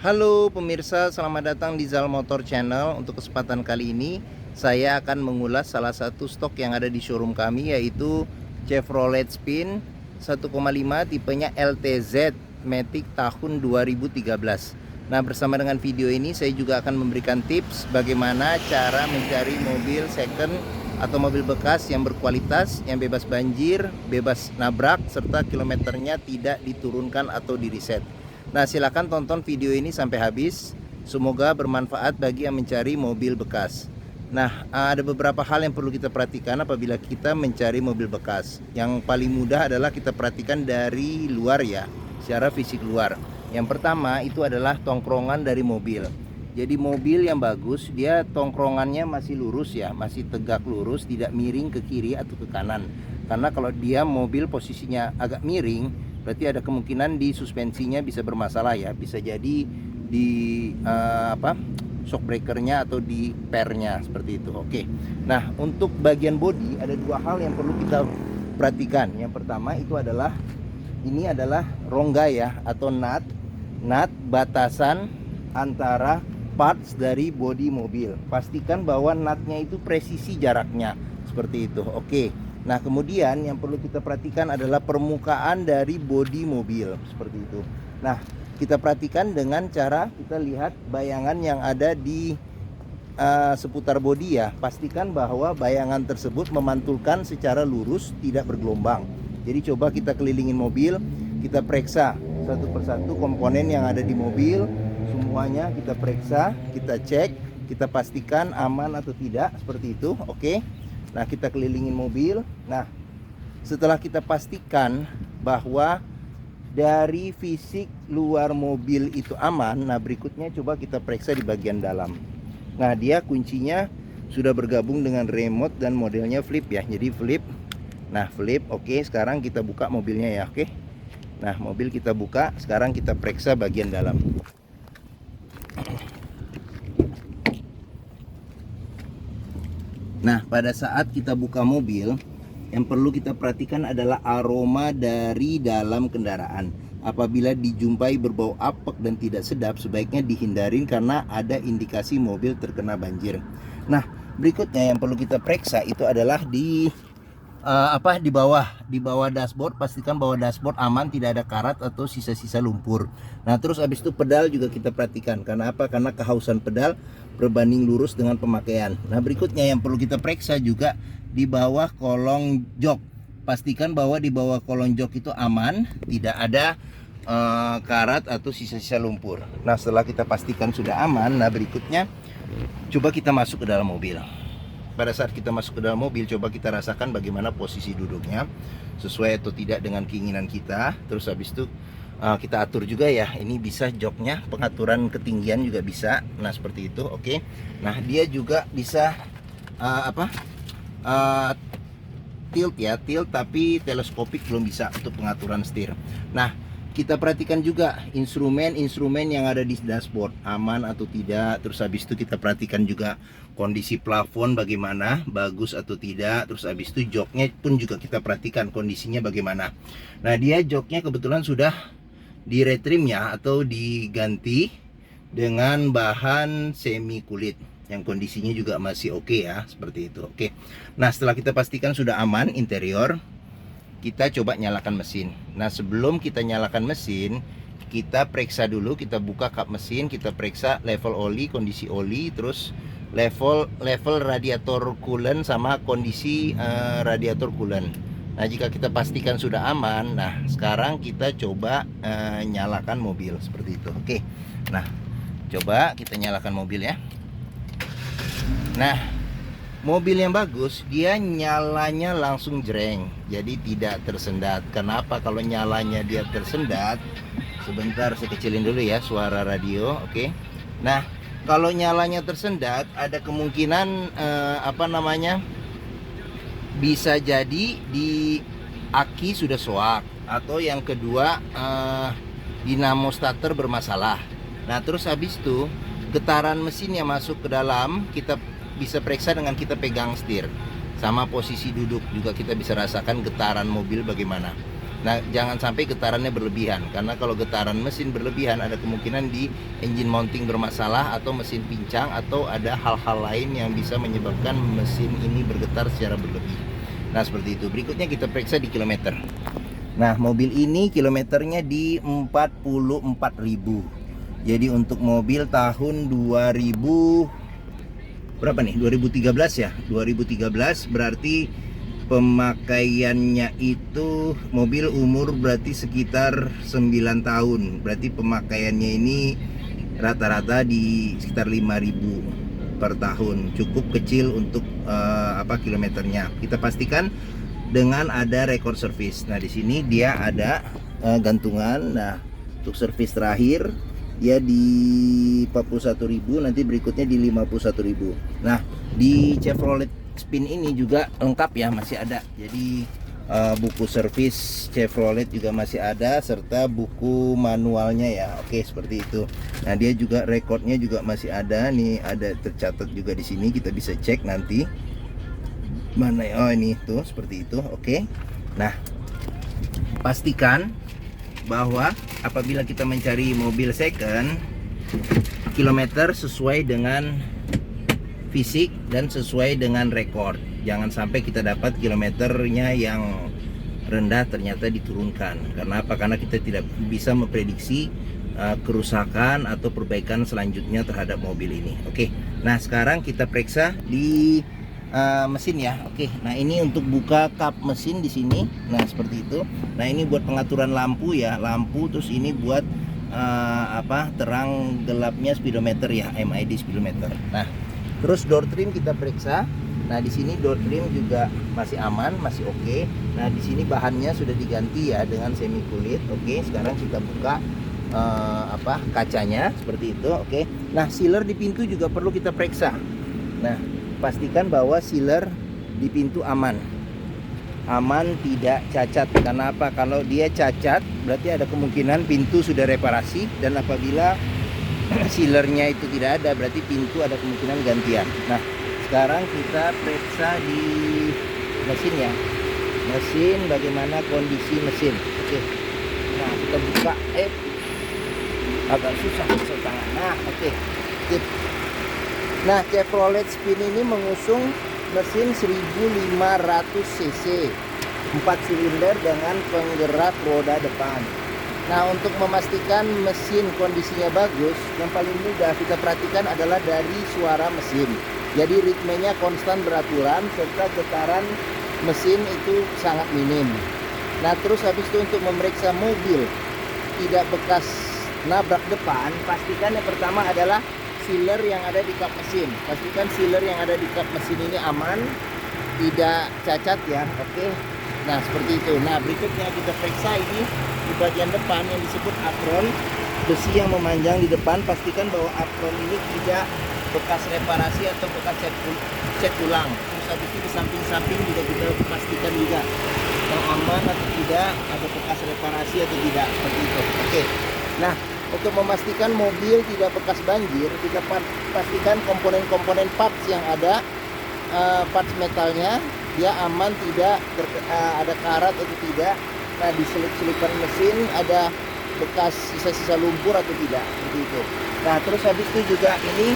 Halo pemirsa, selamat datang di Zal Motor Channel. Untuk kesempatan kali ini, saya akan mengulas salah satu stok yang ada di showroom kami, yaitu Chevrolet Spin 1,5 tipenya LTZ Matic tahun 2013. Nah, bersama dengan video ini saya juga akan memberikan tips bagaimana cara mencari mobil second atau mobil bekas yang berkualitas, yang bebas banjir, bebas nabrak, serta kilometernya tidak diturunkan atau di-reset. Nah, silakan tonton video ini sampai habis. Semoga bermanfaat bagi yang mencari mobil bekas. Nah, ada beberapa hal yang perlu kita perhatikan apabila kita mencari mobil bekas. Yang paling mudah adalah kita perhatikan dari luar ya, secara fisik luar. Yang pertama itu adalah tongkrongan dari mobil. Jadi mobil yang bagus, dia tongkrongannya masih lurus ya, masih tegak lurus, tidak miring ke kiri atau ke kanan. Karena kalau dia mobil posisinya agak miring, berarti ada kemungkinan di suspensinya bisa bermasalah ya, bisa jadi di shock breakernya atau di pernya seperti itu. Oke. Nah, untuk bagian bodi ada dua hal yang perlu kita perhatikan. Yang pertama itu adalah ini adalah rongga ya, atau nut batasan antara parts dari bodi mobil. Pastikan bahwa nutnya itu presisi jaraknya seperti itu. Oke. Nah, kemudian yang perlu kita perhatikan adalah permukaan dari bodi mobil seperti itu. Nah, kita perhatikan dengan cara kita lihat bayangan yang ada di seputar bodi ya. Pastikan bahwa bayangan tersebut memantulkan secara lurus, tidak bergelombang. Jadi coba kita kelilingin mobil, kita periksa satu persatu komponen yang ada di mobil, semuanya kita periksa, kita cek, kita pastikan aman atau tidak seperti itu. Oke. Nah, kita kelilingin mobil. Nah, setelah kita pastikan bahwa dari fisik luar mobil itu aman, nah berikutnya coba kita periksa di bagian dalam. Nah, dia kuncinya sudah bergabung dengan remote dan modelnya flip ya. Jadi flip. Nah, flip. Oke, sekarang kita buka mobilnya ya. Oke. Nah, mobil kita buka. Sekarang kita periksa bagian dalam. Nah, pada saat kita buka mobil, yang perlu kita perhatikan adalah aroma dari dalam kendaraan. Apabila dijumpai berbau apek dan tidak sedap, sebaiknya dihindarin karena ada indikasi mobil terkena banjir. Nah, berikutnya yang perlu kita periksa itu adalah di bawah dashboard. Pastikan bahwa dashboard aman, tidak ada karat atau sisa-sisa lumpur. Nah, terus habis itu pedal juga kita perhatikan. Karena apa? Karena kehausan pedal berbanding lurus dengan pemakaian. Nah, berikutnya yang perlu kita periksa juga di bawah kolong jok. Pastikan bahwa di bawah kolong jok itu aman, tidak ada karat atau sisa-sisa lumpur. Nah, setelah kita pastikan sudah aman, nah berikutnya coba kita masuk ke dalam mobil. Pada saat kita masuk ke dalam mobil, coba kita rasakan bagaimana posisi duduknya, sesuai atau tidak dengan keinginan kita. Terus habis itu kita atur juga ya, ini bisa joknya, pengaturan ketinggian juga bisa. Nah, seperti itu. Oke. Nah, dia juga bisa tilt ya, tilt, tapi teleskopik belum bisa untuk pengaturan setir. Nah, kita perhatikan juga instrumen yang ada di dashboard aman atau tidak. Terus habis itu kita perhatikan juga kondisi plafon bagaimana, bagus atau tidak. Terus habis itu joknya pun juga kita perhatikan kondisinya bagaimana. Nah, dia joknya kebetulan sudah di retrim ya, atau diganti dengan bahan semi kulit yang kondisinya juga masih oke ya, seperti itu. Oke. Nah, setelah kita pastikan sudah aman interior, kita coba nyalakan mesin. Nah, sebelum kita nyalakan mesin, kita periksa dulu, kita buka kap mesin, kita periksa level oli, kondisi oli, terus level radiator coolant sama kondisi radiator coolant. Nah, jika kita pastikan sudah aman, nah sekarang kita coba nyalakan mobil seperti itu. Oke. Nah, coba kita nyalakan mobil ya. Nah, mobil yang bagus, dia nyalanya langsung jreng, jadi tidak tersendat. Kenapa kalau nyalanya dia tersendat? Sebentar, saya kecilin dulu ya suara radio. Oke. Nah, kalau nyalanya tersendat, ada kemungkinan bisa jadi di aki sudah soak, atau yang kedua dinamo starter bermasalah. Nah, terus habis itu getaran mesin yang masuk ke dalam kita bisa periksa dengan kita pegang setir, sama posisi duduk juga kita bisa rasakan getaran mobil bagaimana. Nah, jangan sampai getarannya berlebihan, karena kalau getaran mesin berlebihan ada kemungkinan di engine mounting bermasalah atau mesin pincang atau ada hal-hal lain yang bisa menyebabkan mesin ini bergetar secara berlebih. Nah, seperti itu. Berikutnya kita periksa di kilometer. Nah, mobil ini kilometernya di 44.000. Jadi untuk mobil tahun 2000 berapa nih? 2013 ya. 2013 berarti pemakaiannya itu mobil umur berarti sekitar 9 tahun. Berarti pemakaiannya ini rata-rata di sekitar 5.000 per tahun. Cukup kecil untuk kilometernya. Kita pastikan dengan ada record service. Nah, di sini dia ada gantungan. Nah, untuk service terakhir ya di 41.000, nanti berikutnya di 51.000. Nah, di Chevrolet Spin ini juga lengkap ya, masih ada. Jadi buku servis Chevrolet juga masih ada, serta buku manualnya ya. Oke, seperti itu. Nah, dia juga rekodnya juga masih ada. Nih ada tercatat juga di sini, kita bisa cek nanti. Mana ya? Oh, ini tuh seperti itu. Oke. Nah, pastikan bahwa apabila kita mencari mobil second, kilometer sesuai dengan fisik dan sesuai dengan rekor. Jangan sampai kita dapat kilometernya yang rendah ternyata diturunkan. Karena apa? Karena kita tidak bisa memprediksi kerusakan atau perbaikan selanjutnya terhadap mobil ini. Oke. Nah, sekarang kita periksa di mesin ya. Oke. Nah, ini untuk buka kap mesin di sini. Nah, seperti itu. Nah, ini buat pengaturan lampu ya, lampu. Terus ini buat terang gelapnya speedometer ya, MID speedometer. Nah, terus door trim kita periksa. Nah, di sini door trim juga masih aman, masih oke. Nah, di sini bahannya sudah diganti ya dengan semi kulit. Oke, sekarang kita buka kacanya seperti itu. Oke. Nah, sealer di pintu juga perlu kita periksa. Nah, pastikan bahwa sealer di pintu aman, tidak cacat. Karena apa? Kalau dia cacat berarti ada kemungkinan pintu sudah reparasi, dan apabila sealernya itu tidak ada berarti pintu ada kemungkinan gantian. Nah, sekarang kita periksa di mesin ya, mesin bagaimana kondisi mesin. Oke. Nah, kita buka agak susah tangan. Nah, oke. Tip. Nah, Chevrolet Spin ini mengusung mesin 1500 cc, 4 silinder dengan penggerak roda depan. Nah, untuk memastikan mesin kondisinya bagus, yang paling mudah kita perhatikan adalah dari suara mesin. Jadi ritmenya konstan beraturan, serta getaran mesin itu sangat minim. Nah, terus habis itu untuk memeriksa mobil tidak bekas nabrak depan, pastikan yang pertama adalah sealer yang ada di kap mesin. Pastikan sealer yang ada di kap mesin ini aman, tidak cacat ya. Oke. Nah, seperti itu. Nah, berikutnya kita periksa ini di bagian depan yang disebut apron, besi yang memanjang di depan. Pastikan bahwa apron ini tidak bekas reparasi atau bekas cat ulang. Terus habis itu di samping-samping juga kita pastikan juga yang aman atau tidak, ada bekas reparasi atau tidak, seperti itu. Oke. Nah, untuk memastikan mobil tidak bekas banjir, kita pastikan komponen-komponen parts yang ada, parts metalnya dia aman, tidak ada karat atau tidak. Nah, di selip-selipan mesin ada bekas sisa-sisa lumpur atau tidak, seperti itu. Nah, terus habis itu juga ini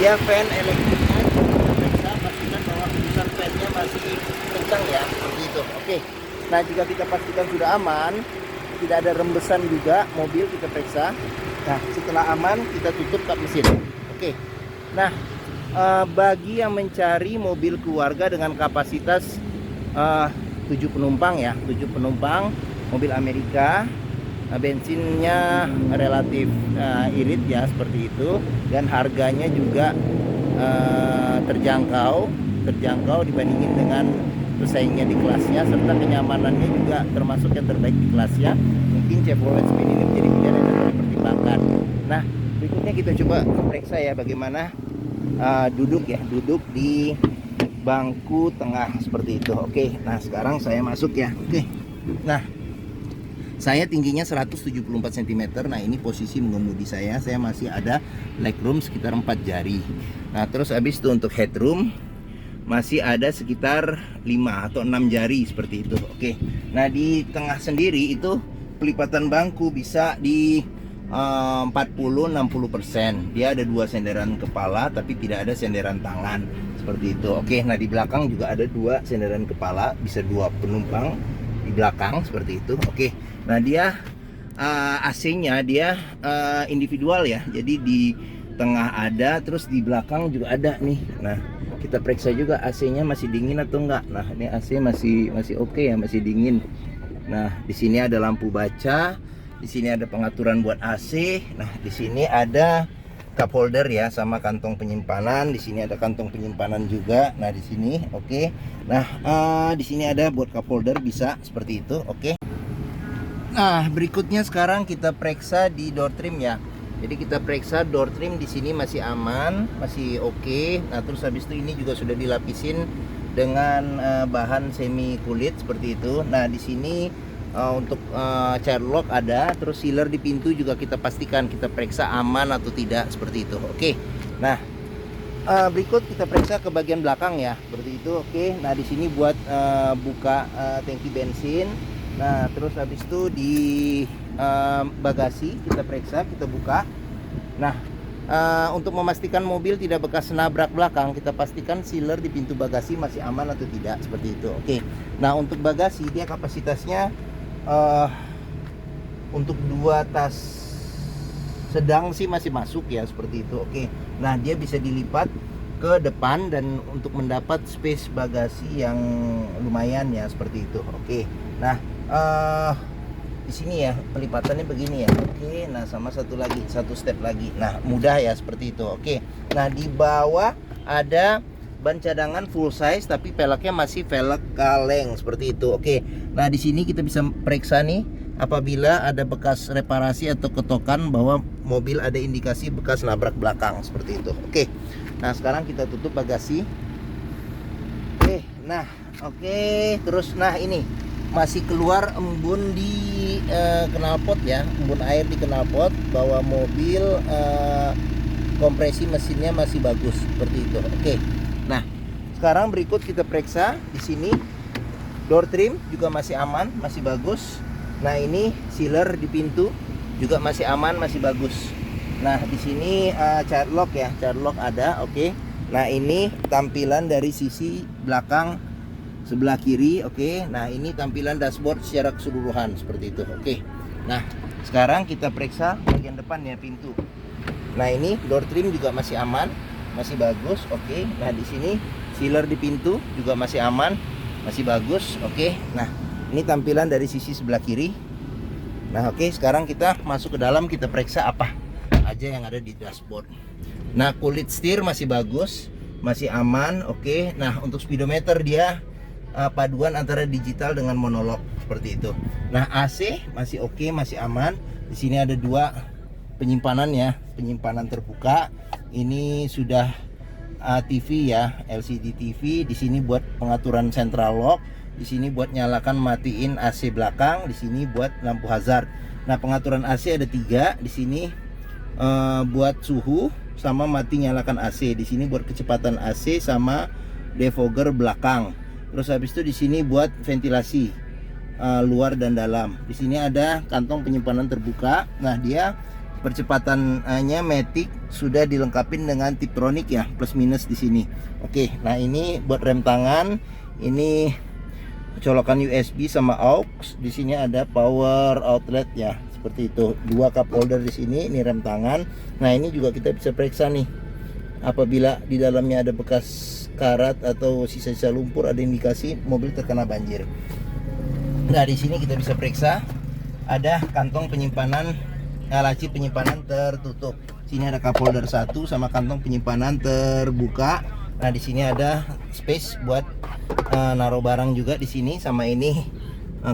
dia fan elektriknya kita periksa, pastikan bahwa hembusan fannya masih kencang ya, seperti itu. Oke. Nah, jika kita pastikan sudah aman, tidak ada rembesan juga mobil, kita periksa. Nah, setelah aman kita tutup kap mesin. Oke. Nah, bagi yang mencari mobil keluarga dengan kapasitas 7 penumpang ya, 7 penumpang, mobil Amerika, bensinnya relatif irit ya, seperti itu, dan harganya juga terjangkau dibandingin dengan pesaingnya di kelasnya, serta kenyamanannya juga termasuk yang terbaik di kelasnya. Mungkin Chevrolet Spin ini menjadi pilihan yang dapat dipertimbangkan. Nah, berikutnya kita coba periksa ya bagaimana duduk di bangku tengah seperti itu. Oke. Nah, sekarang saya masuk ya. Oke. Nah, saya tingginya 174 cm. Nah, ini posisi mengemudi saya masih ada legroom sekitar 4 jari. Nah, terus habis itu untuk headroom masih ada sekitar 5 atau 6 jari seperti itu. Oke. Nah, di tengah sendiri itu pelipatan bangku bisa di 40-60%. Dia ada 2 senderan kepala tapi tidak ada senderan tangan seperti itu. Oke, nah di belakang juga ada 2 senderan kepala, bisa 2 penumpang di belakang seperti itu. Oke. Nah, dia AC-nya dia individual ya. Jadi di tengah ada, terus di belakang juga ada nih. Nah, kita periksa juga AC-nya masih dingin atau enggak. Nah, ini AC masih oke ya, masih dingin. Nah, di sini ada lampu baca, di sini ada pengaturan buat AC. Nah, di sini ada cup holder ya, sama kantong penyimpanan. Di sini ada kantong penyimpanan juga. Nah, di sini oke. Nah, di sini ada buat cup holder, bisa seperti itu. Oke. Nah, berikutnya sekarang kita periksa di door trim ya. Jadi kita periksa door trim di sini masih aman, masih oke. Nah, terus habis itu ini juga sudah dilapisin dengan bahan semi kulit seperti itu. Nah, di sini untuk child lock ada, terus sealer di pintu juga kita pastikan, kita periksa aman atau tidak seperti itu. Oke. Nah, berikut kita periksa ke bagian belakang ya, seperti itu. Oke. Nah, di sini buat buka tangki bensin. Nah, terus habis itu di bagasi kita periksa, kita buka. Nah, untuk memastikan mobil tidak bekas nabrak belakang, kita pastikan sealer di pintu bagasi masih aman atau tidak seperti itu. Oke. Nah, untuk bagasi dia kapasitasnya untuk 2 tas sedang sih masih masuk ya, seperti itu. Oke. Nah, dia bisa dilipat ke depan dan untuk mendapat space bagasi yang lumayan ya, seperti itu. Oke. Nah, di sini ya pelipatannya begini ya. Oke. Nah, sama satu step lagi. Nah, mudah ya seperti itu. Oke. Nah, di bawah ada ban cadangan full size tapi velgnya masih velg kaleng seperti itu. Oke. Nah, di sini kita bisa periksa nih apabila ada bekas reparasi atau ketokan bahwa mobil ada indikasi bekas nabrak belakang seperti itu. Oke. Nah, sekarang kita tutup bagasi. Oke. Nah, oke. Terus nah ini masih keluar embun di knalpot ya, embun air di knalpot, bahwa mobil kompresi mesinnya masih bagus seperti itu. Oke. Nah, sekarang berikut kita periksa di sini door trim juga masih aman, masih bagus. Nah, ini sealer di pintu juga masih aman, masih bagus. Nah, di sini child lock ya, child lock ada. Oke. Nah, ini tampilan dari sisi belakang sebelah kiri. Oke. Nah, ini tampilan dashboard secara keseluruhan seperti itu. Oke. Nah, sekarang kita periksa bagian depan ya, pintu. Nah, ini door trim juga masih aman, masih bagus. Oke. Nah, di sini sealer di pintu juga masih aman, masih bagus. Oke. Nah, ini tampilan dari sisi sebelah kiri. Nah, oke. Sekarang kita masuk ke dalam, kita periksa apa aja yang ada di dashboard. Nah, kulit setir masih bagus, masih aman. Oke. Nah, untuk speedometer dia paduan antara digital dengan monolog seperti itu. Nah, AC masih oke, masih aman. Di sini ada 2 penyimpanan ya, penyimpanan terbuka. Ini sudah TV ya, LCD TV. Di sini buat pengaturan central lock. Di sini buat nyalakan matiin AC belakang. Di sini buat lampu hazard. Nah, pengaturan AC ada 3. Di sini buat suhu sama mati nyalakan AC. Di sini buat kecepatan AC sama defogger belakang. Terus habis itu di sini buat ventilasi luar dan dalam. Di sini ada kantong penyimpanan terbuka. Nah, dia percepatannya matic, sudah dilengkapin dengan tiptronic ya, plus minus di sini. Oke. Nah, ini buat rem tangan. Ini colokan USB sama aux. Di sini ada power outlet ya, seperti itu. 2 cup holder di sini. Ini rem tangan. Nah, ini juga kita bisa periksa nih. Apabila di dalamnya ada bekas karat atau sisa-sisa lumpur, ada indikasi mobil terkena banjir. Nah, di sini kita bisa periksa ada kantong penyimpanan, laci penyimpanan tertutup. Sini ada cup holder 1 sama kantong penyimpanan terbuka. Nah, di sini ada space buat naruh barang juga di sini, sama ini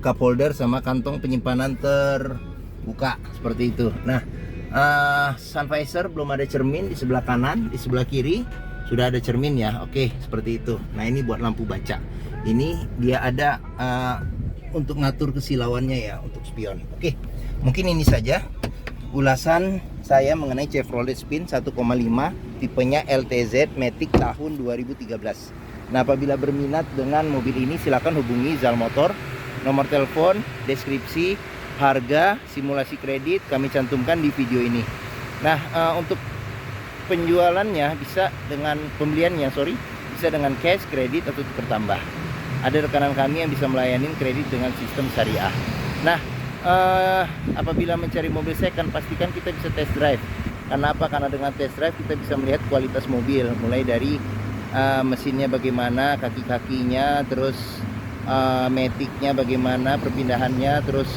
cup holder sama kantong penyimpanan terbuka seperti itu. Nah, sun visor belum ada cermin di sebelah kanan, di sebelah kiri sudah ada cermin ya. Oke, seperti itu. Nah, ini buat lampu baca. Ini dia ada untuk ngatur kesilauannya ya, untuk spion. Oke, mungkin ini saja ulasan saya mengenai Chevrolet Spin 1,5 tipenya LTZ Matic tahun 2013. Nah, apabila berminat dengan mobil ini silakan hubungi Zal Motor. Nomor telepon, deskripsi, harga, simulasi kredit kami cantumkan di video ini. Nah, untuk penjualannya bisa dengan bisa dengan cash, kredit, atau tukar tambah. Ada rekanan kami yang bisa melayani kredit dengan sistem syariah. Nah, apabila mencari mobil second, pastikan kita bisa test drive. Karena apa? Karena dengan test drive kita bisa melihat kualitas mobil, mulai dari mesinnya bagaimana, kaki-kakinya, terus maticnya bagaimana, perpindahannya, terus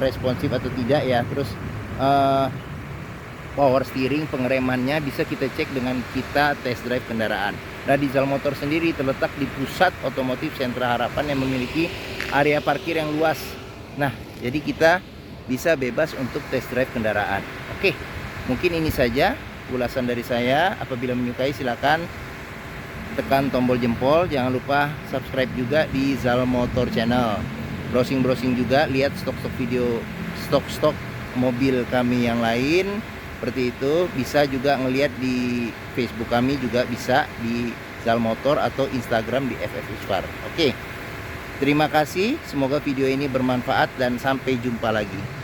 responsif atau tidak ya, terus power steering, pengeremannya bisa kita cek dengan kita test drive kendaraan. Nah, di Zal Motor sendiri terletak di pusat otomotif Sentra Harapan yang memiliki area parkir yang luas. Nah, jadi kita bisa bebas untuk test drive kendaraan. Oke, mungkin ini saja ulasan dari saya. Apabila menyukai silakan tekan tombol jempol, jangan lupa subscribe juga di Zal Motor Channel. Browsing juga, lihat stok-stok video, stok mobil kami yang lain seperti itu. Bisa juga ngelihat di Facebook kami, juga bisa di Zal Motor atau Instagram di FF Usfar. Oke, terima kasih, semoga video ini bermanfaat dan sampai jumpa lagi.